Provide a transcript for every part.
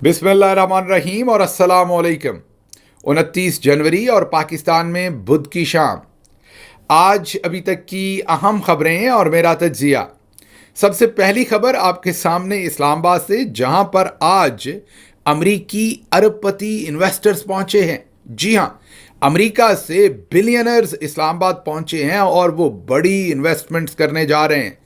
बिस्मिल्लाहिर्रहमानिर्रहीम और अस्सलाम वालेकुम। 29 जनवरी और पाकिस्तान में बुध की शाम। आज अभी तक की अहम खबरें और मेरा तज्जिया। सबसे पहली खबर आपके सामने इस्लामाबाद से, जहां पर आज अमरीकी अरबपति इन्वेस्टर्स पहुंचे हैं। जी हां, अमेरिका से बिलियनर्स इस्लामाबाद पहुंचे हैं और वो बड़ी इन्वेस्टमेंट्स करने जा रहे हैं।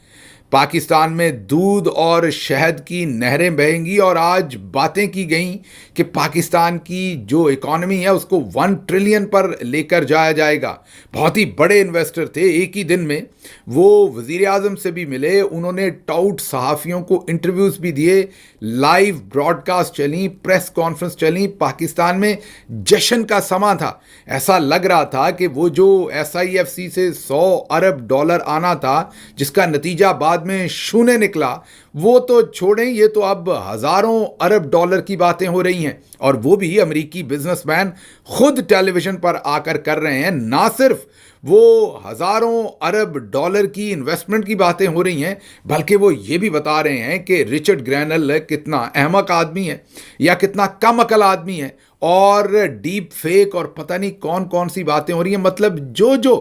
पाकिस्तान में दूध और शहद की नहरें बहेंगी और आज बातें की गई कि पाकिस्तान की जो इकॉनमी है उसको 1 ट्रिलियन पर लेकर जाया जाएगा। बहुत ही बड़े इन्वेस्टर थे। एक ही दिन में वो वज़ीर आज़म से भी मिले, उन्होंने टाउट सहाफ़ियों को इंटरव्यूज़ भी दिए, लाइव ब्रॉडकास्ट चली, प्रेस कॉन्फ्रेंस चली। पाकिस्तान में जश्न का समा था। ऐसा लग रहा था कि वो जो SIFC से $100 अरब आना था, जिसका नतीजा बाद में शून्य निकला, वो तो छोड़ें, ये तो अब हज़ारों अरब डॉलर की बातें हो रही हैं। और वो भी अमेरिकी बिजनेसमैन खुद टेलीविज़न पर आकर कर रहे हैं। ना सिर्फ वो हज़ारों अरब डॉलर की इन्वेस्टमेंट की बातें हो रही हैं, बल्कि वो ये भी बता रहे हैं कि रिचर्ड ग्रैनल कितना अहमक आदमी है या कितना कम अकल आदमी है, और डीप फेक और पता नहीं कौन कौन सी बातें हो रही हैं। मतलब जो जो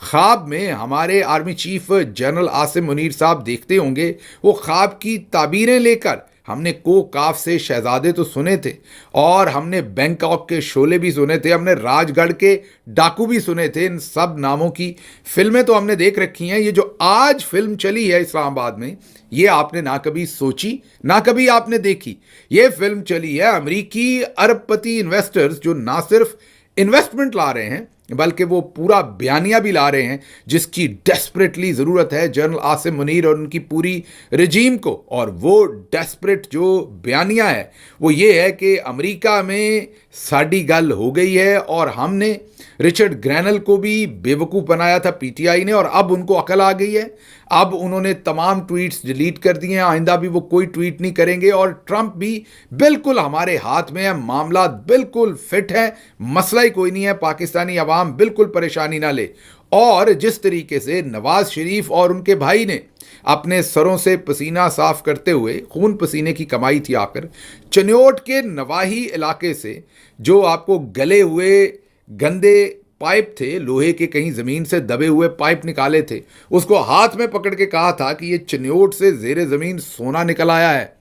ख्वाब में हमारे army chief general Asim Munir साहब देखते होंगे, वो ख्वाब की ताबीरें लेकर हमने को काफ से शहजादे तो सुने थे, और हमने बैंकॉक के शोले भी सुने थे, हमने राजगढ़ के डाकू भी सुने थे। इन सब नामों की फिल्में तो हमने देख रखी हैं। ये जो आज फिल्म चली है इस्लामाबाद में, ये आपने ना कभी सोची ना कभी आपने देखी। ये फिल्म चली है अमेरिकी अरबपति इन्वेस्टर्स जो ना सिर्फ इन्वेस्टमेंट ला रहे हैं, बल्कि वो पूरा बयानिया भी ला रहे हैं, जिसकी डेस्परेटली ज़रूरत है जनरल आसिम मुनीर और उनकी पूरी रजीम को। और वो डेस्परेट जो बयानिया है वो ये है कि अमेरिका में साड़ी गल हो गई है, और हमने रिचर्ड ग्रैनल को भी बेवकूफ़ बनाया था PTI ने, और अब उनको अकल आ गई है। अब उन्होंने तमाम ट्वीट्स डिलीट कर दिए हैं, आइंदा भी वो कोई ट्वीट नहीं करेंगे। और ट्रंप भी बिल्कुल हमारे हाथ में है, मामला बिल्कुल फिट है, मसला ही कोई नहीं है, पाकिस्तानी अवाम बिल्कुल परेशानी ना ले। और जिस तरीके से नवाज शरीफ और उनके भाई ने अपने सरों से पसीना साफ करते हुए, खून पसीने की कमाई थी आकर, चन्योट के नवाही इलाके से जो आपको गले हुए गंदे पाइप थे, लोहे के कहीं ज़मीन से दबे हुए पाइप निकाले थे, उसको हाथ में पकड़ के कहा था कि ये चन्योट से ज़ेरे ज़मीन सोना निकल आया है।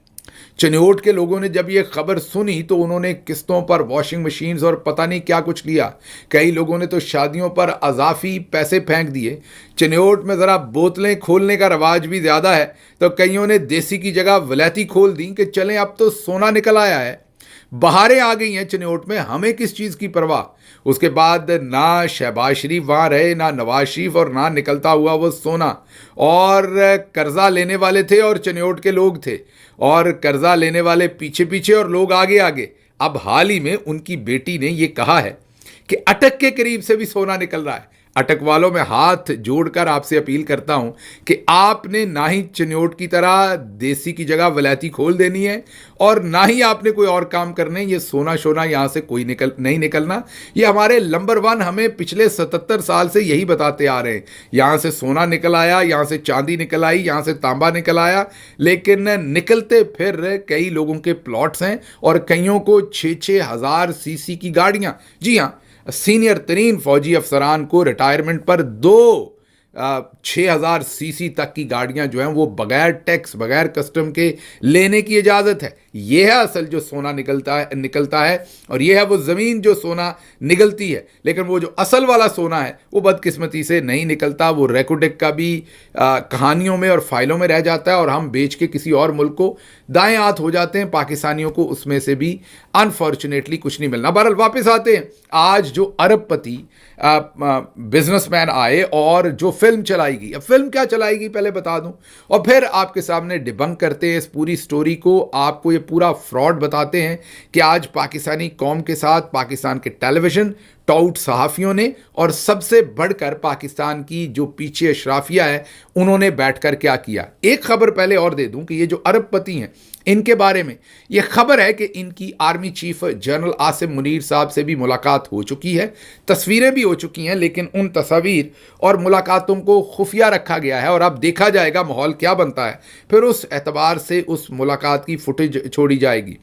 चन्योट के लोगों ने जब ये खबर सुनी तो उन्होंने किस्तों पर वॉशिंग मशीन्स और पता नहीं क्या कुछ लिया। कई लोगों ने तो शादियों पर अजाफी पैसे फेंक दिए। चन्योट में ज़रा बोतलें खोलने का रवाज भी ज़्यादा है, तो कईयों ने देसी की जगह वलैती खोल दी कि चलें अब तो सोना निकल आया है। बहारें आ गई हैं चन्योट में, हमें किस चीज़ की परवाह। उसके बाद ना शहबाज शरीफ वहाँ रहे, ना नवाज शरीफ, और ना निकलता हुआ वो सोना। और कर्जा लेने वाले थे और चन्योट के लोग थे, और कर्जा लेने वाले पीछे पीछे और लोग आगे आगे। अब हाल ही में उनकी बेटी ने ये कहा है कि अटक के करीब से भी सोना निकल रहा है। अटक वालों में हाथ जोड़कर आपसे अपील करता हूं कि आपने ना ही चन्योट की तरह देसी की जगह वलैती खोल देनी है, और ना ही आपने कोई और काम करने। ये सोना शोना यहाँ से कोई नहीं निकलना। ये हमारे नंबर 1 हमें पिछले 77 साल से यही बताते आ रहे हैं। यहाँ से सोना निकल आया, यहाँ से चांदी निकल आई, यहाँ से तांबा निकल आया, लेकिन निकलते फिर कई लोगों के प्लॉट्स हैं, और कईयों को 6-6 हज़ार CC की गाड़ियाँ। जी हाँ, सीनियर तरीन फौजी अफसरान को रिटायरमेंट पर 6,000 CC तक की गाड़ियां जो हैं वो बगैर टैक्स, बगैर कस्टम के लेने की इजाज़त है। यह है असल जो सोना निकलता है, और यह है वो ज़मीन जो सोना निकलती है। लेकिन वो जो असल वाला सोना है वो बदकिस्मती से नहीं निकलता। वो रेकोडेक का भी कहानियों में और फाइलों में रह जाता है, और हम बेच के किसी और मुल्क को दाएं हाथ हो जाते हैं। पाकिस्तानियों को उसमें से भी अनफॉर्चुनेटली कुछ नहीं मिलना। बहरहाल वापस आते हैं। आज जो अरबपति बिजनेसमैन आए और जो फिल्म चलाई गई, अब फिल्म क्या चलाई गई पहले बता दूं, और फिर आपके सामने डिबंक करते हैं इस पूरी स्टोरी को। आपको ये पूरा फ्रॉड बताते हैं कि आज पाकिस्तानी कौम के साथ पाकिस्तान के टेलीविज़न, टाउट सहाफ़ियों ने, और सबसे बढ़कर पाकिस्तान की जो पीछे अशराफिया है, उन्होंने बैठकर क्या किया। एक खबर पहले और दे दूं कि ये जो अरबपति हैं, इनके बारे में ये खबर है कि इनकी army chief general Asim Munir साहब से भी मुलाकात हो चुकी है, तस्वीरें भी हो चुकी हैं, लेकिन उन तस्वीर और मुलाकातों को खुफिया रखा गया है, और अब देखा जाएगा माहौल क्या बनता है। फिर उस एतबार से उस मुलाकात की फुटेज छोड़ी जाएगी।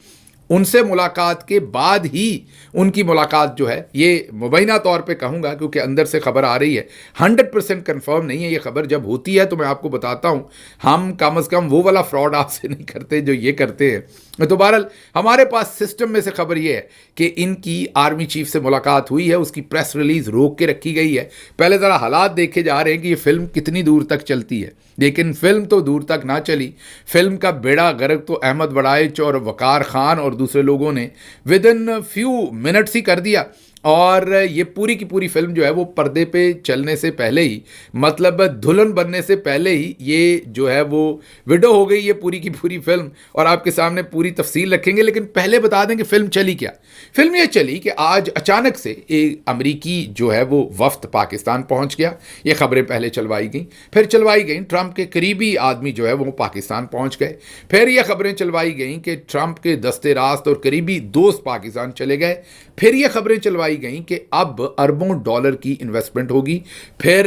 उनसे मुलाकात के बाद ही उनकी मुलाकात जो है, ये मुबैना तौर पे कहूँगा क्योंकि अंदर से खबर आ रही है, 100% कंफर्म नहीं है ये खबर। जब होती है तो मैं आपको बताता हूँ, हम कम से कम वो वाला फ्रॉड आपसे नहीं करते जो ये करते हैं। तो बहरहाल हमारे पास सिस्टम में से खबर ये है कि इनकी आर्मी चीफ से मुलाकात हुई है, उसकी प्रेस रिलीज रोक के रखी गई है। पहले ज़रा हालात देखे जा रहे हैं कि ये फिल्म कितनी दूर तक चलती है, लेकिन फिल्म तो दूर तक ना चली। फिल्म का बेड़ा गर्क तो अहमद वड़ाइच और वकार खान और दूसरे लोगों ने विद इन फ्यू मिनट्स ही कर दिया। और ये पूरी की पूरी फिल्म जो है वो पर्दे पे चलने से पहले ही, मतलब दुल्हन बनने से पहले ही ये जो है वो विडो हो गई, ये पूरी की पूरी फिल्म। और आपके सामने पूरी तफसील रखेंगे, लेकिन पहले बता दें कि फिल्म चली क्या। फिल्म ये चली कि आज अचानक से एक अमरीकी जो है वो वफ्द पाकिस्तान पहुंच गया। ये खबरें पहले चलवाई गई, फिर चलवाई गई ट्रंप के करीबी आदमी जो है वो पाकिस्तान पहुंच गए। फिर ये खबरें चलवाई गई कि ट्रंप के दस्ते रास्त और करीबी दोस्त पाकिस्तान चले गए। फिर ये खबरें चलवाई गई कि अब अरबों डॉलर की इन्वेस्टमेंट होगी। फिर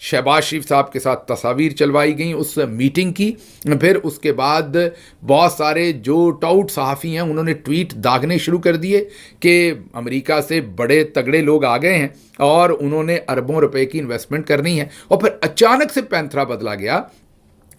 शहबाज शरीफ साहब के साथ तस्वीर चलवाई गई उस मीटिंग की। फिर उसके बाद बहुत सारे जो टाउट सहाफ़ी हैं उन्होंने ट्वीट दागने शुरू कर दिए कि अमेरिका से बड़े तगड़े लोग आ गए हैं और उन्होंने अरबों रुपए की इन्वेस्टमेंट करनी है। और फिर अचानक से पैंथरा बदला गया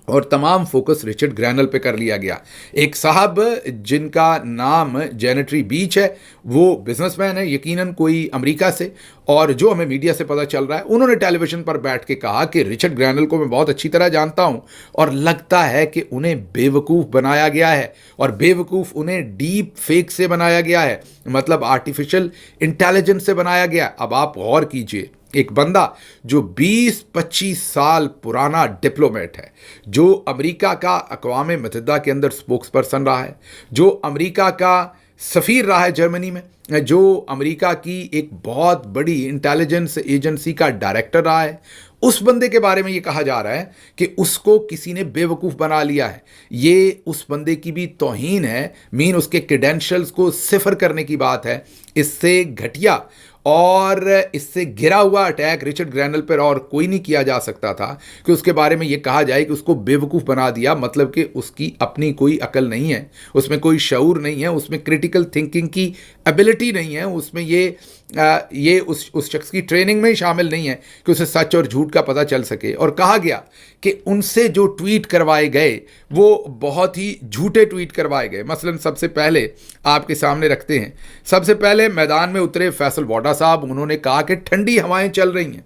और तमाम फोकस रिचर्ड ग्रैनल पे कर लिया गया। एक साहब जिनका नाम जेनेटरी बीच है, वो बिजनेसमैन है, यकीनन कोई अमेरिका से, और जो हमें मीडिया से पता चल रहा है उन्होंने टेलीविजन पर बैठ के कहा कि रिचर्ड ग्रैनल को मैं बहुत अच्छी तरह जानता हूं और लगता है कि उन्हें बेवकूफ़ बनाया गया है, और बेवकूफ़ उन्हें डीप फेक से बनाया गया है, मतलब आर्टिफिशियल इंटेलिजेंस से बनाया गया। अब आप गौर कीजिए, एक बंदा जो 20-25 साल पुराना डिप्लोमेट है, जो अमेरिका का अक़वाम मुत्तहिदा के अंदर स्पोक्स पर्सन रहा है, जो अमेरिका का सफ़ीर रहा है जर्मनी में, जो अमेरिका की एक बहुत बड़ी इंटेलिजेंस एजेंसी का डायरेक्टर रहा है, उस बंदे के बारे में ये कहा जा रहा है कि उसको किसी ने बेवकूफ़ बना लिया है। ये उस बंदे की भी तौहीन है, मीन उसके क्रेडेंशियल्स को सिफर करने की बात है। इससे घटिया और इससे घिरा हुआ अटैक रिचर्ड ग्रैनल पर और कोई नहीं किया जा सकता था कि उसके बारे में ये कहा जाए कि उसको बेवकूफ़ बना दिया, मतलब कि उसकी अपनी कोई अकल नहीं है, उसमें कोई शऊर नहीं है, उसमें क्रिटिकल थिंकिंग की एबिलिटी नहीं है, उसमें ये उस शख्स की ट्रेनिंग में ही शामिल नहीं है कि उसे सच और झूठ का पता चल सके। और कहा गया कि उनसे जो ट्वीट करवाए गए वो बहुत ही झूठे ट्वीट करवाए गए। मसलन सबसे पहले आपके सामने रखते हैं, सबसे पहले मैदान में उतरे फैसल वाडा साहब, उन्होंने कहा कि ठंडी हवाएं चल रही हैं,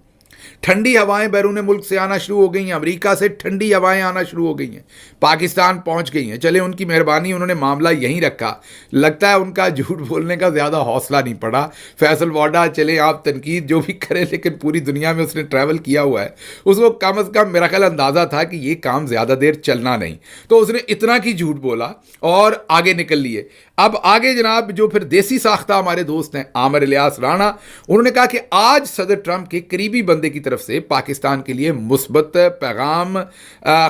ठंडी हवाएं बैरून मुल्क से आना शुरू हो गई हैं, अमेरिका से ठंडी हवाएं आना शुरू हो गई हैं, पाकिस्तान पहुंच गई हैं। चले उनकी मेहरबानी, उन्होंने मामला यहीं रखा। लगता है उनका झूठ बोलने का ज़्यादा हौसला नहीं पड़ा। फैसल वाडा, चले आप तनकीद जो भी करें, लेकिन पूरी दुनिया में उसने ट्रैवल किया हुआ है, उसको कम अज़ कम मेरा ख्याल अंदाज़ा था कि ये काम ज़्यादा देर चलना नहीं, तो उसने इतना की झूठ बोला और आगे निकल लिए। अब आगे जनाब जो फिर देसी साख्ता हमारे दोस्त हैं आमिर इलियास राणा, उन्होंने कहा कि आज सदर ट्रंप के करीबी बंदे की तरफ से पाकिस्तान के लिए मुस्बत पैगाम,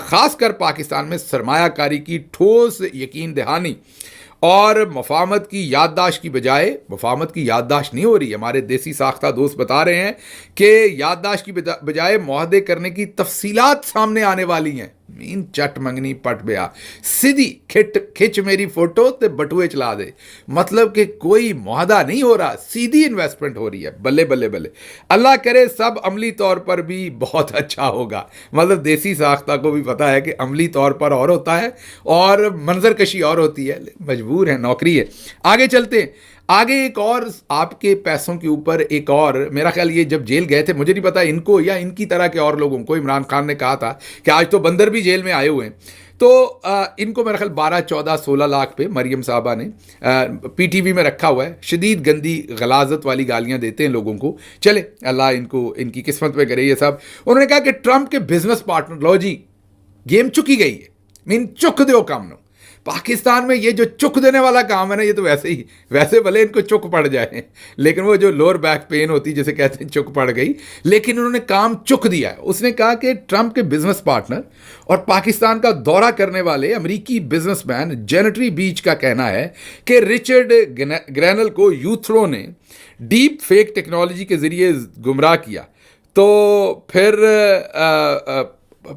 खासकर पाकिस्तान में सरमायाकारी की ठोस यकीन दहानी और मफाहमत की याददाश्त की बजाय, मफाहमत की याददाश्त नहीं हो रही, हमारे देसी साख्ता दोस्त बता रहे हैं कि याददाश्त की बजाय मुआहदे करने की तफसीलात सामने आने वाली हैं। मीन चट मंगनी पट बया, सीधी खिच मेरी फोटो ते बटुए चला दे, मतलब कि कोई मुआहदा नहीं हो रहा, सीधी इन्वेस्टमेंट हो रही है। बल्ले बल्ले बल्ले, अल्लाह करे सब अमली तौर पर भी बहुत अच्छा होगा। मतलब देसी साख्ता को भी पता है कि अमली तौर पर और होता है और मंजरकशी और होती है, मजबूर है, नौकरी है। आगे चलते हैं, आगे एक और आपके पैसों के ऊपर एक और, मेरा ख्याल ये जब जेल गए थे, मुझे नहीं पता इनको या इनकी तरह के और लोगों को, इमरान खान ने कहा था कि आज तो बंदर भी जेल में आए हुए हैं, तो इनको मेरा ख्याल 12, 14, 16 लाख पे मरियम साहबा ने पीटीवी में रखा हुआ है। शदीद गंदी गलाजत वाली गालियां देते हैं लोगों को। चले अल्लाह इनको इनकी किस्मत में करे ये सब। उन्होंने कहा कि ट्रंप के बिजनेस पार्टनर, लो जी गेम चुकी गई है, मीन चुक दो काम नो। पाकिस्तान में ये जो चुक देने वाला काम है ना, ये तो वैसे भले इनको चुक पड़ जाए, लेकिन वो जो लोअर बैक पेन होती है जिसे कहते हैं चुक पड़ गई, लेकिन उन्होंने काम चुक दिया है। उसने कहा कि ट्रंप के बिजनेस पार्टनर और पाकिस्तान का दौरा करने वाले अमेरिकी बिजनेसमैन जेनेटरी बीच का कहना है कि रिचर्ड ग्रैनल को यूथरो ने डीप फेक टेक्नोलॉजी के जरिए गुमराह किया। तो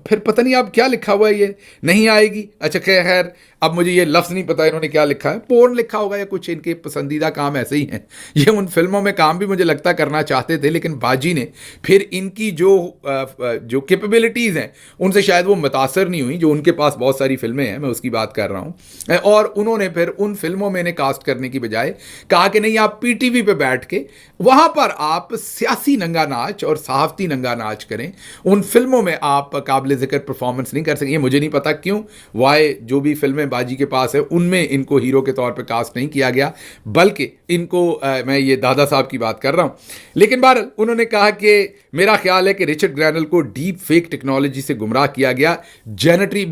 फिर पता नहीं आप क्या लिखा हुआ है, ये नहीं आएगी। अच्छा खैर, अब मुझे ये लफ्ज़ नहीं पता इन्होंने क्या लिखा है, पोर्न लिखा होगा या कुछ, इनके पसंदीदा काम ऐसे ही हैं। ये उन फिल्मों में काम भी मुझे लगता करना चाहते थे, लेकिन बाजी ने फिर इनकी जो कैपेबिलिटीज़ हैं उनसे शायद वो मुतासर नहीं हुई, जो उनके पास बहुत सारी फिल्में हैं, मैं उसकी बात कर रहा हूँ। और उन्होंने फिर उन फिल्मों में इन्हें कास्ट करने की बजाय कहा कि नहीं, आप पीटीवी पे बैठ के वहाँ पर आप सियासी नंगा नाच और सहाफ़ती नंगा नाच करें, उन फिल्मों में आप काबिल ज़िक्र परफॉर्मेंस नहीं कर सकें। ये मुझे नहीं पता क्यों, वाई जो भी फिल्में बाजी के पास है उनमें इनको हीरो के तौर पे कास्ट नहीं किया गया, बल्कि इनको मैं ये दादा साहब की बात कर रहा हूँ। लेकिन बहरहाल उन्होंने कहा कि मेरा ख्याल है कि रिचर्ड ग्रैनल को डीप फेक टेक्नोलॉजी से गुमराह किया गया। जेनेटरी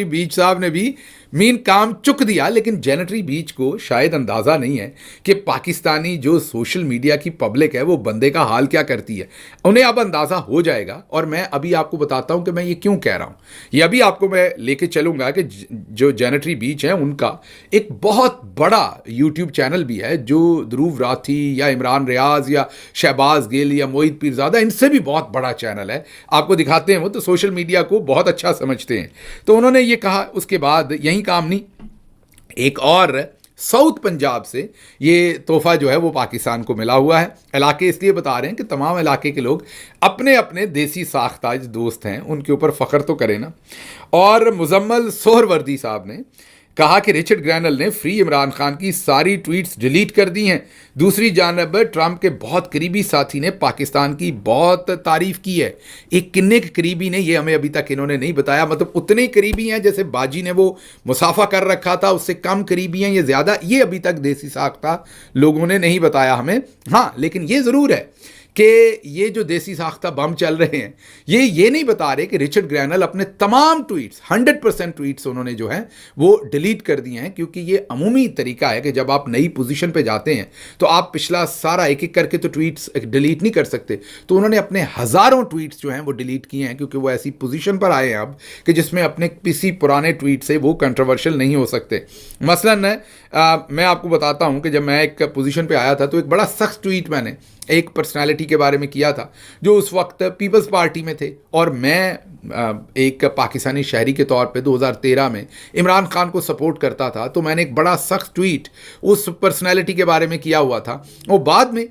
बीच साहब ने भी मीन काम चुक दिया, लेकिन जेनेटरी बीच को शायद अंदाज़ा नहीं है कि पाकिस्तानी जो सोशल मीडिया की पब्लिक है वो बंदे का हाल क्या करती है। उन्हें अब अंदाज़ा हो जाएगा, और मैं अभी आपको बताता हूं कि मैं ये क्यों कह रहा हूं। ये अभी आपको मैं लेके चलूंगा कि जो जेनेटरी बीच है उनका एक बहुत बड़ा यूट्यूब चैनल भी है, जो ध्रुव राठी या इमरान रियाज या शहबाज गिल या मोहित पीरजादा, इनसे भी बहुत बड़ा चैनल है। आपको दिखाते हैं, वो तो सोशल मीडिया को बहुत अच्छा समझते हैं। तो उन्होंने ये कहा, उसके बाद यहीं काम नहीं, एक और साउथ पंजाब से ये तोहफा जो है वो पाकिस्तान को मिला हुआ है। इलाके इसलिए बता रहे हैं कि तमाम इलाके के लोग अपने अपने देसी साख्ताज दोस्त हैं, उनके ऊपर फ़ख्र तो करें ना। और मुजम्मल सोहरवर्दी साहब ने कहा कि रिचर्ड ग्रैनल ने फ्री इमरान खान की सारी ट्वीट्स डिलीट कर दी हैं। दूसरी जानब ट्रंप के बहुत करीबी साथी ने पाकिस्तान की बहुत तारीफ की है। एक किन्ने के करीबी ने, ये हमें अभी तक इन्होंने नहीं बताया, मतलब उतने करीबी हैं जैसे बाजी ने वो मुसाफा कर रखा था, उससे कम करीबी हैं, ये ज़्यादा, ये अभी तक देसी साख्ता लोगों ने नहीं बताया हमें। हाँ, लेकिन ये ज़रूर है कि ये जो देसी साख्ता बम चल रहे हैं, ये नहीं बता रहे कि रिचर्ड ग्रैनल अपने तमाम ट्वीट्स 100% ट्वीट्स उन्होंने जो है वो डिलीट कर दिए हैं, क्योंकि ये अमूमी तरीका है कि जब आप नई पोजीशन पे जाते हैं तो आप पिछला सारा एक एक करके तो ट्वीट्स डिलीट नहीं कर सकते। तो उन्होंने अपने हज़ारों ट्वीट्स जो हैं वो डिलीट किए हैं, क्योंकि वो ऐसी पोजीशन पर आए हैं अब कि जिसमें अपने किसी पुराने ट्वीट से वो कंट्रोवर्शियल नहीं हो सकते। मसलन मैं आपको बताता हूँ कि जब मैं एक पोजीशन पे आया था तो एक बड़ा सख्त ट्वीट मैंने एक पर्सनालिटी के बारे में किया था जो उस वक्त पीपल्स पार्टी में थे, और मैं एक पाकिस्तानी शहरी के तौर पे 2013 में इमरान खान को सपोर्ट करता था। तो मैंने एक बड़ा सख्त ट्वीट उस पर्सनालिटी के बारे में किया हुआ था। और बाद में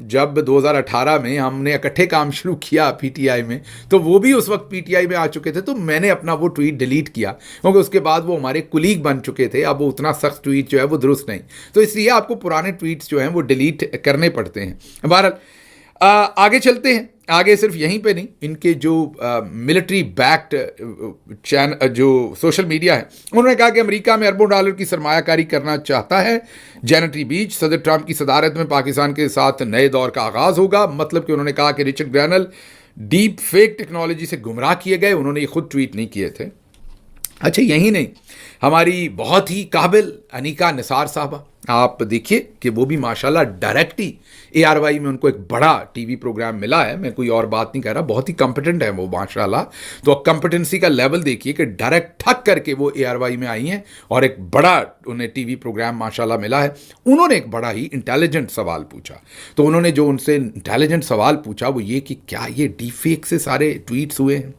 जब 2018 में हमने इकट्ठे काम शुरू किया पीटीआई में, तो वो भी उस वक्त पीटीआई में आ चुके थे, तो मैंने अपना वो ट्वीट डिलीट किया, क्योंकि उसके बाद वो हमारे कुलीग बन चुके थे। अब वो उतना सख्त ट्वीट जो है वो दुरुस्त नहीं, तो इसलिए आपको पुराने ट्वीट्स जो हैं वो डिलीट करने पड़ते हैं। बहरहाल आगे चलते हैं। आगे सिर्फ यहीं पे नहीं, इनके जो मिलिट्री बैक्ड चैनल जो सोशल मीडिया है, उन्होंने कहा कि अमेरिका में अरबों डॉलर की सरमायाकारी करना चाहता है जेनेटरी बीच। सदर ट्रंप की सदारत में पाकिस्तान के साथ नए दौर का आगाज़ होगा। मतलब कि उन्होंने कहा कि रिचर्ड ग्रैनल डीप फेक टेक्नोलॉजी से गुमराह किए गए, उन्होंने ये खुद ट्वीट नहीं किए थे। अच्छा, यही नहीं, हमारी बहुत ही काबिल अनीका निसार साहबा, आप देखिए कि वो भी माशाल्लाह डायरेक्ट ही ARY में उनको एक बड़ा टीवी प्रोग्राम मिला है। मैं कोई और बात नहीं कह रहा, बहुत ही कॉम्पिटेंट है वो माशाल्लाह। तो कॉम्पिटेंसी का लेवल देखिए कि डायरेक्ट ठक करके वो ARY में आई हैं और एक बड़ा उन्हें टीवी प्रोग्राम माशाल्लाह मिला है। उन्होंने एक बड़ा ही इंटेलिजेंट सवाल पूछा। तो उन्होंने जो उनसे इंटेलिजेंट सवाल पूछा वो ये कि क्या ये डीप फेक से सारे ट्वीट्स हुए हैं।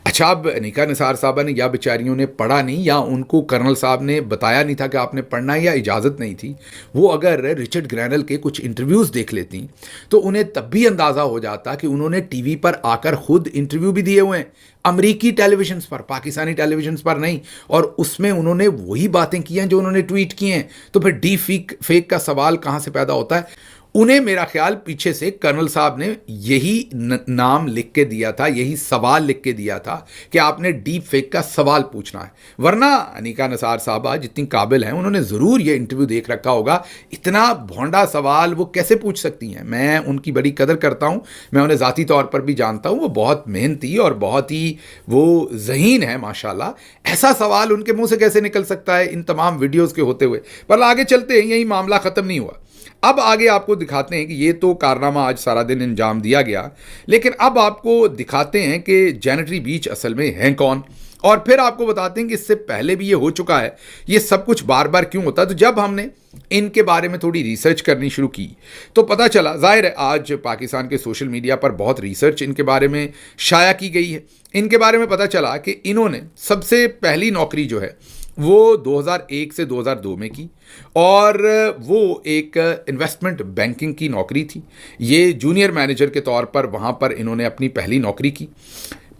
अच्छा, अब निका निसार साहबा ने या बेचारियों ने पढ़ा नहीं, या उनको कर्नल साहब ने बताया नहीं था कि आपने पढ़ना है, या इजाज़त नहीं थी। वो अगर रिचर्ड ग्रैनल के कुछ इंटरव्यूज़ देख लेती तो उन्हें तब भी अंदाज़ा हो जाता कि उन्होंने टीवी पर आकर खुद इंटरव्यू भी दिए हुए हैं, अमरीकी टेलीविजन पर, पाकिस्तानी टेलीविजन पर नहीं, और उसमें उन्होंने वही बातें की हैं जो उन्होंने ट्वीट की हैं। तो फिर डीप फेक का सवाल कहाँ से पैदा होता है? उन्हें मेरा ख्याल पीछे से कर्नल साहब ने यही नाम लिख के दिया था, यही सवाल लिख के दिया था कि आपने डीप फेक का सवाल पूछना है। वरना अनीका निसार साहबा जितनी काबिल हैं, उन्होंने ज़रूर ये इंटरव्यू देख रखा होगा। इतना भोंडा सवाल वो कैसे पूछ सकती हैं? मैं उनकी बड़ी कदर करता हूँ, मैं उन्हें ज़ाती तौर पर भी जानता हूँ। वो बहुत मेहनती और बहुत ही वो ज़हीन है माशाल्लाह। ऐसा सवाल उनके मुँह से कैसे निकल सकता है इन तमाम वीडियोज़ के होते हुए? पर आगे चलते हैं, यही मामला ख़त्म नहीं हुआ। अब आगे आपको दिखाते हैं कि ये तो कारनामा आज सारा दिन अंजाम दिया गया, लेकिन अब आपको दिखाते हैं कि जेनेटरी बीच असल में हैं कौन, और फिर आपको बताते हैं कि इससे पहले भी ये हो चुका है। ये सब कुछ बार बार क्यों होता है? तो जब हमने इनके बारे में थोड़ी रिसर्च करनी शुरू की तो पता चला, जाहिर है आज पाकिस्तान के सोशल मीडिया पर बहुत रिसर्च इनके बारे में शाया की गई है। इनके बारे में पता चला कि इन्होंने सबसे पहली नौकरी जो है वो 2001 से 2002 में की, और वो एक इन्वेस्टमेंट बैंकिंग की नौकरी थी। ये जूनियर मैनेजर के तौर पर वहाँ पर इन्होंने अपनी पहली नौकरी की।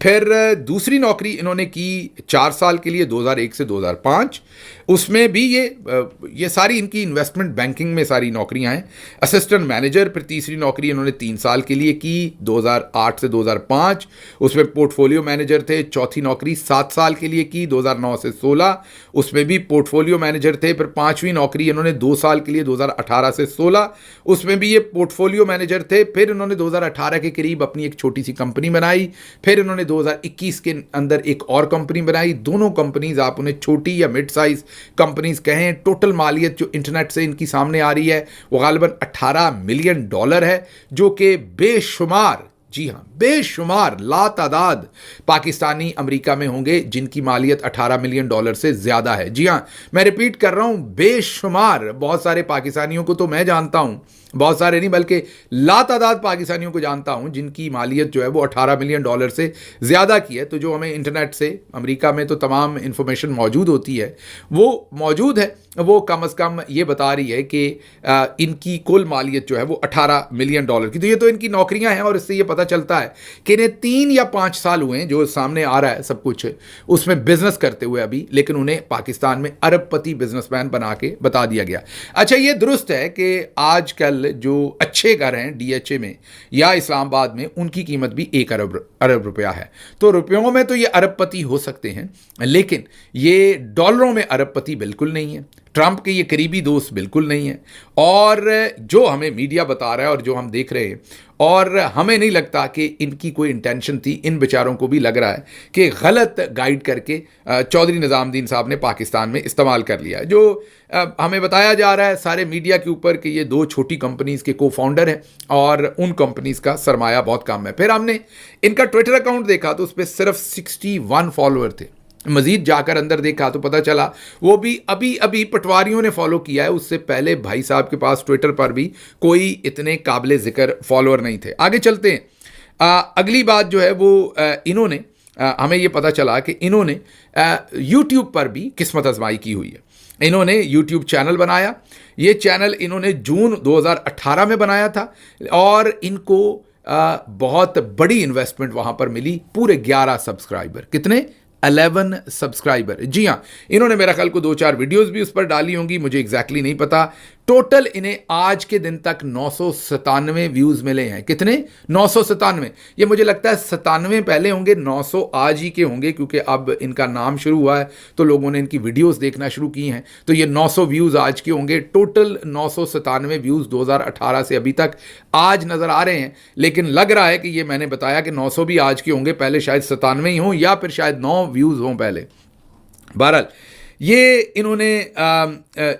फिर दूसरी नौकरी इन्होंने की 4 साल के लिए, 2001 से 2005। उसमें भी ये सारी इनकी इन्वेस्टमेंट बैंकिंग में सारी नौकरियां हैं। असिस्टेंट मैनेजर फिर तीसरी नौकरी इन्होंने 3 साल के लिए की, 2008 से 2005। उसमें पोर्टफोलियो मैनेजर थे। चौथी नौकरी 7 साल के लिए की, 2009 से 16। उसमें भी पोर्टफोलियो मैनेजर थे। फिर पाँचवीं नौकरी इन्होंने 2 साल के लिए, 2018 से 16। उसमें भी ये पोर्टफोलियो मैनेजर थे। फिर इन्होंने 2018 के करीब अपनी एक छोटी सी कंपनी बनाई। फिर इन्होंने 2021 के अंदर एक और कंपनी बनाई। दोनों कंपनीज, आप उन्हें छोटी या मिड साइज कंपनीज कहें, टोटल मालियत जो इंटरनेट से इनकी सामने आ रही है वो गालिबन $18 मिलियन है, जो कि बेशुमार, जी हाँ बेशुमार लातादाद पाकिस्तानी अमेरिका में होंगे जिनकी मालियत $18 मिलियन से ज़्यादा है। जी हाँ, मैं रिपीट कर रहा हूँ, बेशुमार। बहुत सारे पाकिस्तानियों को तो मैं जानता हूँ, बहुत सारे नहीं बल्कि लातादाद पाकिस्तानियों को जानता हूँ जिनकी मालियत जो है वो $18 मिलियन से ज़्यादा की है। तो जो हमें इंटरनेट से अमेरिका में तो तमाम इन्फॉर्मेशन मौजूद होती है वो मौजूद है, वो कम अज़ कम ये बता रही है कि इनकी कुल मालियत जो है वो $18 मिलियन की। तो ये तो इनकी नौकरियां हैं, और इससे ये पता चलता है कि इन्हें 3 या 5 साल हुए हैं जो सामने आ रहा है सब कुछ उसमें बिजनेस करते हुए अभी, लेकिन उन्हें पाकिस्तान में अरबपति बिजनेसमैन बना के बता दिया गया। अच्छा, ये दुरुस्त है कि आजकल जो अच्छे घर हैं डीएचए में या इस्लामाबाद में, उनकी कीमत भी 1 अरब रुपया है। तो रुपयों में तो ये अरबपति हो सकते हैं, लेकिन ये डॉलरों में अरबपति बिल्कुल नहीं है। ट्रंप के ये करीबी दोस्त बिल्कुल नहीं है। और जो हमें मीडिया बता रहा है और जो हम देख रहे हैं, और हमें नहीं लगता कि इनकी कोई इंटेंशन थी। इन बेचारों को भी लग रहा है कि गलत गाइड करके चौधरी निज़ामुद्दीन साहब ने पाकिस्तान में इस्तेमाल कर लिया है। जो हमें बताया जा रहा है सारे मीडिया के ऊपर कि ये 2 छोटी कंपनीज़ के को फाउंडर हैं और उन कंपनीज़ का सरमाया बहुत कम है। फिर हमने इनका ट्विटर अकाउंट देखा तो उस पर सिर्फ 61 फॉलोअर थे। मजीद जाकर अंदर देखा तो पता चला वो भी अभी अभी पटवारियों ने फॉलो किया है। उससे पहले भाई साहब के पास ट्विटर पर भी कोई इतने काबिल ज़िक्र फॉलोअर नहीं थे। आगे चलते हैं। अगली बात जो है वो इन्होंने हमें ये पता चला कि इन्होंने यूट्यूब पर भी किस्मत आजमाई की हुई है। इन्होंने यूट्यूब चैनल बनाया। ये चैनल इन्होंने जून 2018 में बनाया था, और इनको बहुत बड़ी इन्वेस्टमेंट वहाँ पर मिली। पूरे 11 सब्सक्राइबर, कितने 11 सब्सक्राइबर। जी हाँ, इन्होंने मेरा ख्याल को 2-4 वीडियोस भी उस पर डाली होंगी, मुझे एग्जैक्टली नहीं पता। टोटल इन्हें आज के दिन तक 997 व्यूज़ मिले हैं। कितने? 997। ये मुझे लगता है 97 पहले होंगे, 900 आज ही के होंगे, क्योंकि अब इनका नाम शुरू हुआ है तो लोगों ने इनकी वीडियोस देखना शुरू की हैं। तो ये 900 व्यूज़ आज के होंगे। टोटल 997 व्यूज़ 2018 से अभी तक आज नज़र आ रहे हैं, लेकिन लग रहा है कि ये मैंने बताया कि 900 भी आज के होंगे, पहले शायद 97 ही हों या फिर शायद 9 व्यूज़ हों पहले। बहरहाल ये इन्होंने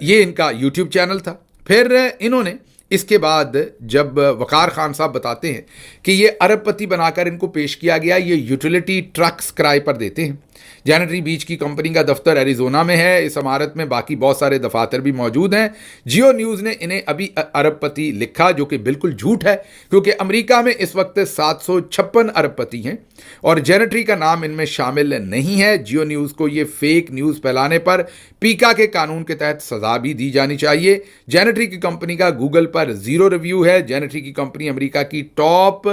ये इनका यूट्यूब चैनल था। फिर इन्होंने इसके बाद जब वकार खान साहब बताते हैं कि ये अरबपति बनाकर इनको पेश किया गया, ये यूटिलिटी ट्रक्स किराए पर देते हैं। जैनेटरी बीच की कंपनी का दफ्तर एरिजोना में है। इस इमारत में बाकी बहुत सारे दफातर भी मौजूद हैं। जियो न्यूज़ ने इन्हें अभी अरबपति लिखा, जो कि बिल्कुल झूठ है, क्योंकि अमेरिका में इस वक्त 756 अरबपति हैं और जैनेटरी का नाम इनमें शामिल नहीं है। जियो न्यूज़ को ये फेक न्यूज़ फैलाने पर पीका के कानून के तहत सजा भी दी जानी चाहिए। जैनेटरी की कंपनी का गूगल पर 0 रिव्यू है। जैनेटरी की कंपनी अमेरिका की टॉप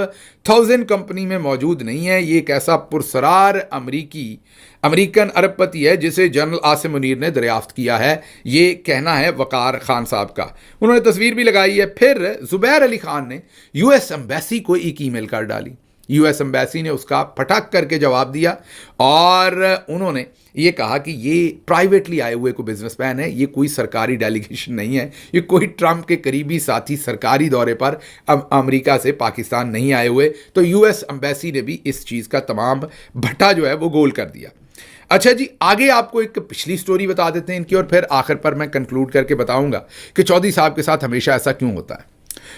1000 कंपनी में मौजूद नहीं है। ये एक ऐसा पुरसरार अमेरिकन अरबपति है जिसे जनरल आसिम मुनीर ने दरियाफ्त किया है। ये कहना है वकार खान साहब का। उन्होंने तस्वीर भी लगाई है। फिर जुबैर अली खान ने यूएस एम्बेसी को एक ईमेल कर डाली। यूएस एम्बेसी ने उसका फटाक करके जवाब दिया और उन्होंने ये कहा कि ये प्राइवेटली आए हुए कोई बिजनेसमैन है, ये कोई सरकारी डेलीगेशन नहीं है, ये कोई ट्रंप के करीबी साथी सरकारी दौरे पर अमेरिका से पाकिस्तान नहीं आए हुए। तो यूएस एम्बेसी ने भी इस चीज़ का तमाम भट्टा जो है वो गोल कर दिया। अच्छा जी, आगे आपको एक पिछली स्टोरी बता देते हैं इनकी, और फिर आखिर पर मैं कंक्लूड करके बताऊंगा कि चौधरी साहब के साथ हमेशा ऐसा क्यों होता है।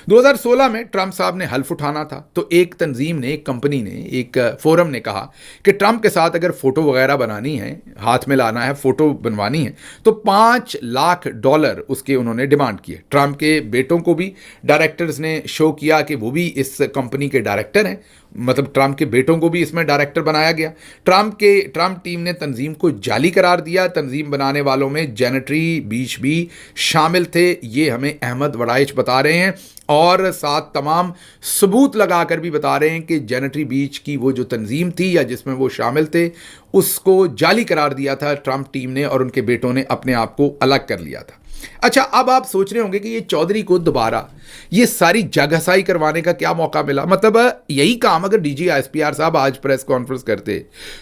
2016 में ट्रंप साहब ने हल्फ उठाना था, तो एक तंजीम ने, एक कंपनी ने, एक फोरम ने कहा कि ट्रंप के साथ अगर फ़ोटो वगैरह बनानी है, हाथ में लाना है, फ़ोटो बनवानी है, तो $5 लाख उसके उन्होंने डिमांड किए। ट्रंप के बेटों को भी डायरेक्टर्स ने शो किया कि वो भी इस कंपनी के डायरेक्टर हैं। मतलब ट्रंप के बेटों को भी इसमें डायरेक्टर बनाया गया। ट्रंप टीम ने तंजीम को जाली करार दिया। तंजीम बनाने वालों में जेनेटरी बीच भी शामिल थे, ये हमें अहमद वड़ाइच बता रहे हैं, और साथ तमाम सबूत लगाकर भी बता रहे हैं कि जेनेटरी बीच की वो जो तंजीम थी या जिसमें वो शामिल थे, उसको जाली करार दिया था ट्रंप टीम ने, और उनके बेटों ने अपने आप को अलग कर लिया था। अच्छा, अब आप सोच रहे होंगे कि ये चौधरी को दोबारा ये सारी जगहसाई करवाने का क्या मौका मिला। मतलब यही काम अगर डीजी एसपीआर साहब आज प्रेस कॉन्फ्रेंस करते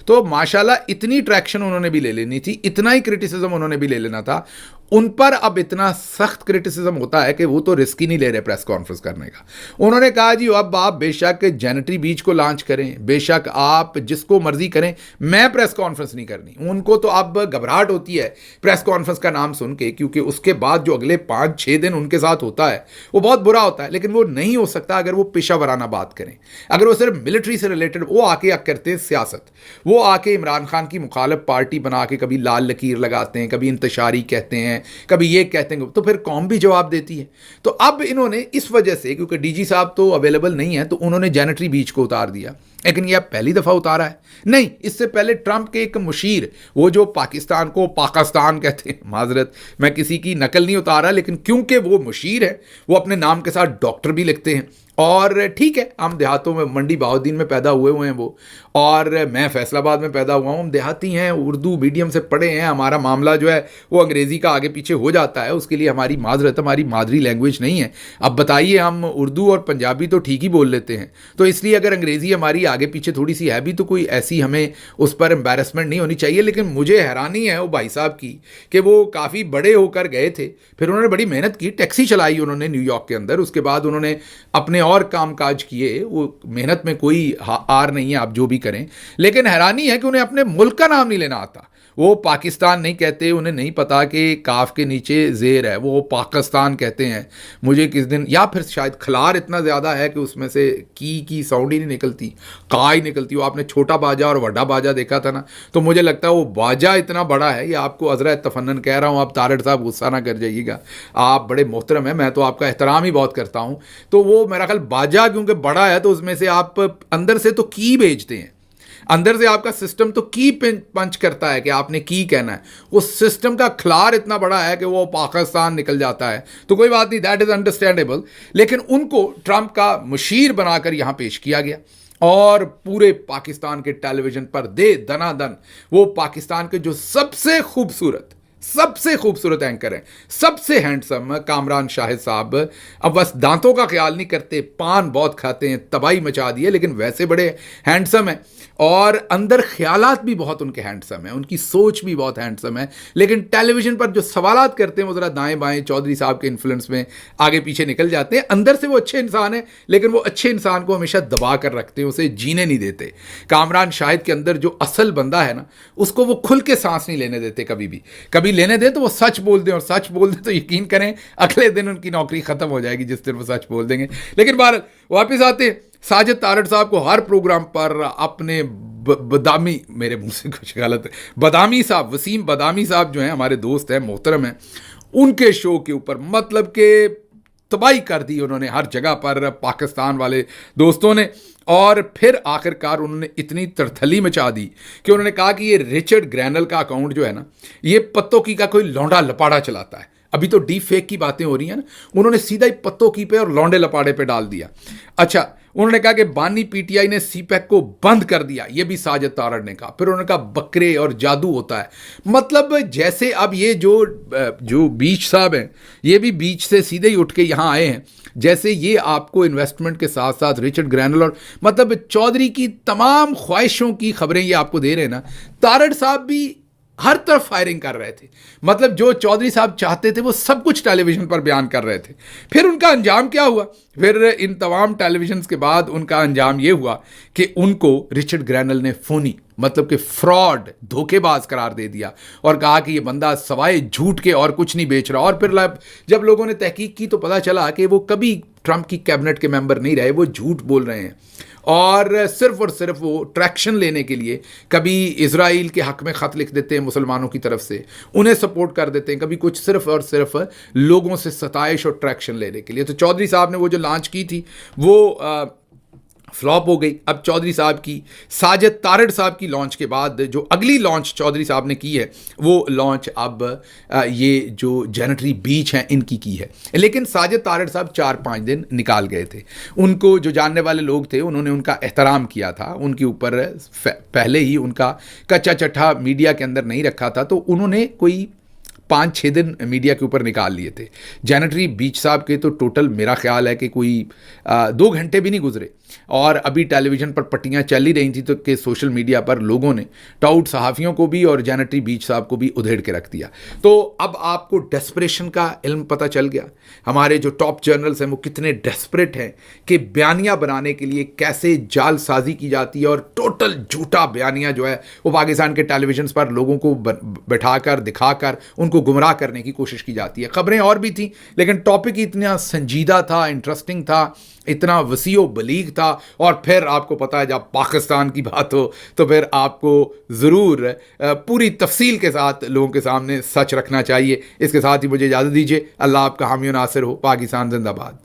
तो माशाल्लाह इतनी ट्रैक्शन उन्होंने भी ले लेनी थी, इतना ही क्रिटिसिज्म उन्होंने भी ले लेना था। उन पर अब इतना सख्त क्रिटिसिज्म होता है कि वो तो रिस्क ही नहीं ले रहे प्रेस कॉन्फ्रेंस करने का। उन्होंने कहा जी अब आप बेशक जेनेटरी बीच को लॉन्च करें, बेशक आप जिसको मर्जी करें, मैं प्रेस कॉन्फ्रेंस नहीं करनी। उनको तो अब घबराहट होती है प्रेस कॉन्फ्रेंस का नाम सुन के, क्योंकि उसके बाद जो अगले 5-6 दिन उनके साथ होता है वो बहुत बुरा होता है। लेकिन वो नहीं हो सकता अगर वो पेशा वराना बात करें, अगर वो सिर्फ मिलिट्री से रिलेटेड वो आके करते हैं सियासत, वो आके इमरान खान की मुखालिफ पार्टी बना के कभी लाल लकीर लगाते हैं, कभी इंतशारी कहते हैं, कभी ये कहते हैं, तो फिर कौम भी जवाब देती है। तो अब इन्होंने इस वजह से, क्योंकि डीजी साहब तो अवेलेबल नहीं है, तो उन्होंने जेनेटरी बीच को उतार दिया। लेकिन यह पहली दफा उतारा है नहीं, इससे पहले ट्रंप के एक मुशीर, वो जो पाकिस्तान को पाकिस्तान कहते हैं, माजरत मैं किसी की नकल नहीं उतारा, लेकिन क्योंकि वो मुशीर है, वो अपने नाम के साथ डॉक्टर भी लिखते हैं। और ठीक है, हम देहातों में मंडी बहाउद्दीन में पैदा हुए हैं वो, और मैं फैसलाबाद में पैदा हुआ हूँ, हम देहाती हैं, उर्दू मीडियम से पढ़े हैं, हमारा मामला जो है वो अंग्रेज़ी का आगे पीछे हो जाता है, उसके लिए हमारी माजरत हमारी मादरी लैंग्वेज नहीं है। अब बताइए, हम उर्दू और पंजाबी तो ठीक ही बोल लेते हैं, तो इसलिए अगर अंग्रेज़ी हमारी आगे पीछे थोड़ी सी है भी तो कोई ऐसी हमें उस पर एम्बैरसमेंट नहीं होनी चाहिए। लेकिन मुझे हैरानी है वो भाई साहब की कि वो काफ़ी बड़े होकर गए थे, फिर उन्होंने बड़ी मेहनत की, टैक्सी चलाई उन्होंने न्यूयॉर्क के अंदर, उसके बाद उन्होंने अपने और कामकाज किए, वो मेहनत में कोई आर नहीं है, आप जो भी करें। लेकिन हैरानी है कि उन्हें अपने मुल्क का नाम नहीं लेना आता। वो पाकिस्तान नहीं कहते, उन्हें नहीं पता कि काफ के नीचे जेर है, वो पाकिस्तान कहते हैं। मुझे किस दिन, या फिर शायद खलार इतना ज़्यादा है कि उसमें से की साउंड ही नहीं निकलती, का ही निकलती। वो आपने छोटा बाजा और बड़ा बाजा देखा था ना, तो मुझे लगता है वो बाजा इतना बड़ा है। ये आपको अज़रा तफन्नन कह रहा हूँ, आप तारड़ साहब गुस्सा ना कर जाइएगा, आप बड़े मोहतरम हैं, मैं तो आपका एहतराम ही बहुत करता हूँ। तो वो मेरा ख्याल बाजा क्योंकि बड़ा है, तो उसमें से आप अंदर से तो की भेजते हैं, अंदर से आपका सिस्टम तो की पंच करता है कि आपने की कहना है। उस सिस्टम का खलार इतना बड़ा है कि वो पाकिस्तान निकल जाता है। तो कोई बात नहीं, दैट इज़ अंडरस्टैंडेबल। लेकिन उनको ट्रंप का मुशीर बनाकर यहाँ पेश किया गया और पूरे पाकिस्तान के टेलीविज़न पर दे दनादन वो पाकिस्तान के जो सबसे खूबसूरत एंकर हैं, सबसे हैंडसम कामरान शाहिद साहब, अब बस दांतों का ख्याल नहीं करते, पान बहुत खाते हैं, तबाही मचा दी है, लेकिन वैसे बड़े हैंडसम हैं और अंदर ख्यालात भी बहुत उनके हैंडसम हैं, उनकी सोच भी बहुत हैंडसम है। लेकिन टेलीविज़न पर जो सवालात करते हैं वो ज़रा दाएं बाएं चौधरी साहब के इन्फ्लुएंस में आगे पीछे निकल जाते हैं। अंदर से वो अच्छे इंसान हैं, लेकिन वो अच्छे इंसान को हमेशा दबा कर रखते हैं, उसे जीने नहीं देते। कामरान शाहिद के अंदर जो असल बंदा है ना, उसको वो खुल के सांस नहीं लेने देते कभी भी। कभी लेने दें तो वो सच बोल दें, और सच बोल दें तो यकीन करें अगले दिन उनकी नौकरी ख़त्म हो जाएगी जिस दिन वो सच बोल देंगे। लेकिन बाहर वापस आते, साजिद तारड़ साहब को हर प्रोग्राम पर अपने बदामी, मेरे मुंह से कुछ गलत है, बदामी साहब, वसीम बदामी साहब जो हैं, हमारे दोस्त हैं, मोहतरम हैं, उनके शो के ऊपर मतलब कि तबाही कर दी उन्होंने हर जगह पर पाकिस्तान वाले दोस्तों ने। और फिर आखिरकार उन्होंने इतनी तरथली मचा दी कि उन्होंने कहा कि ये रिचर्ड ग्रैनल का अकाउंट जो है ना, ये पत्तों की का कोई लौंडा लपाड़ा चलाता है। अभी तो डीप फेक की बातें हो रही हैं ना, उन्होंने सीधा ही पत्तों की पे और लौंडे लपाड़े पे डाल दिया। अच्छा, उन्होंने कहा कि बानी पीटीआई ने सीपैक को बंद कर दिया, ये भी साजिद तारड़ ने कहा। फिर उन्होंने कहा बकरे और जादू होता है। मतलब जैसे अब ये जो बीच साहब हैं, ये भी बीच से सीधे ही उठ के यहाँ आए हैं, जैसे ये आपको इन्वेस्टमेंट के साथ साथ रिचर्ड ग्रैनल और मतलब चौधरी की तमाम ख्वाहिशों की खबरें ये आपको दे रहे हैं ना। तारड़ साहब भी हर तरफ फायरिंग कर रहे थे, मतलब जो चौधरी साहब चाहते थे वो सब कुछ टेलीविज़न पर बयान कर रहे थे। फिर उनका अंजाम क्या हुआ? फिर इन तमाम टेलीविज़न के बाद उनका अंजाम ये हुआ कि उनको रिचर्ड ग्रैनल ने फ़ोनी, मतलब कि फ्रॉड, धोखेबाज करार दे दिया और कहा कि ये बंदा सवाए झूठ के और कुछ नहीं बेच रहा। और फिर जब लोगों ने तहकीक की तो पता चला कि वो कभी ट्रंप की कैबिनेट के मेंबर नहीं रहे, वो झूठ बोल रहे हैं और सिर्फ वो ट्रैक्शन लेने के लिए कभी इजराइल के हक़ में ख़त लिख देते हैं मुसलमानों की तरफ से, उन्हें सपोर्ट कर देते हैं, कभी कुछ सिर्फ और सिर्फ लोगों से सताइश और ट्रैक्शन लेने के लिए। तो चौधरी साहब ने वो जो लॉन्च की थी वो फ्लॉप हो गई। अब चौधरी साहब की, साजिद तारड़ साहब की लॉन्च के बाद जो अगली लॉन्च चौधरी साहब ने की है वो लॉन्च अब ये जो जेनेटरी बीच हैं इनकी की है। लेकिन साजिद तारड़ साहब 4-5 दिन निकाल गए थे। उनको जो जानने वाले लोग थे उन्होंने उनका एहतराम किया था, उनके ऊपर पहले ही उनका कच्चा चट्टा मीडिया के अंदर नहीं रखा था, तो उन्होंने कोई 5-6 दिन मीडिया के ऊपर निकाल लिए थे। जेनेटरी बीच साहब के तो टोटल मेरा ख्याल है कि कोई 2 घंटे भी नहीं गुजरे और अभी टेलीविज़न पर पट्टियाँ चल ही रही थी तो कि सोशल मीडिया पर लोगों ने टाउट सहाफ़ियों को भी और जेनेटरी बीच साहब को भी उधेड़ के रख दिया। तो अब आपको डेस्परेशन का इल्म पता चल गया। हमारे जो टॉप जर्नल्स हैं वो कितने डेस्परेट हैं कि बयानियाँ बनाने के लिए कैसे जालसाजी की जाती है और टोटल झूठा बयानिया जो है वो पाकिस्तान के टेलीविज़न पर लोगों को बैठाकर दिखाकर उनको गुमराह करने की कोशिश की जाती है। खबरें और भी थी लेकिन टॉपिक इतना संजीदा था, इंटरेस्टिंग था, इतना वसीओ बलीग था। और फिर आपको पता है जब पाकिस्तान की बात हो तो फिर आपको ज़रूर पूरी तफसील के साथ लोगों के सामने सच रखना चाहिए। इसके साथ ही मुझे इजाज़त दीजिए। अल्लाह आपका हामी नासिर हो। पाकिस्तान जिंदाबाद।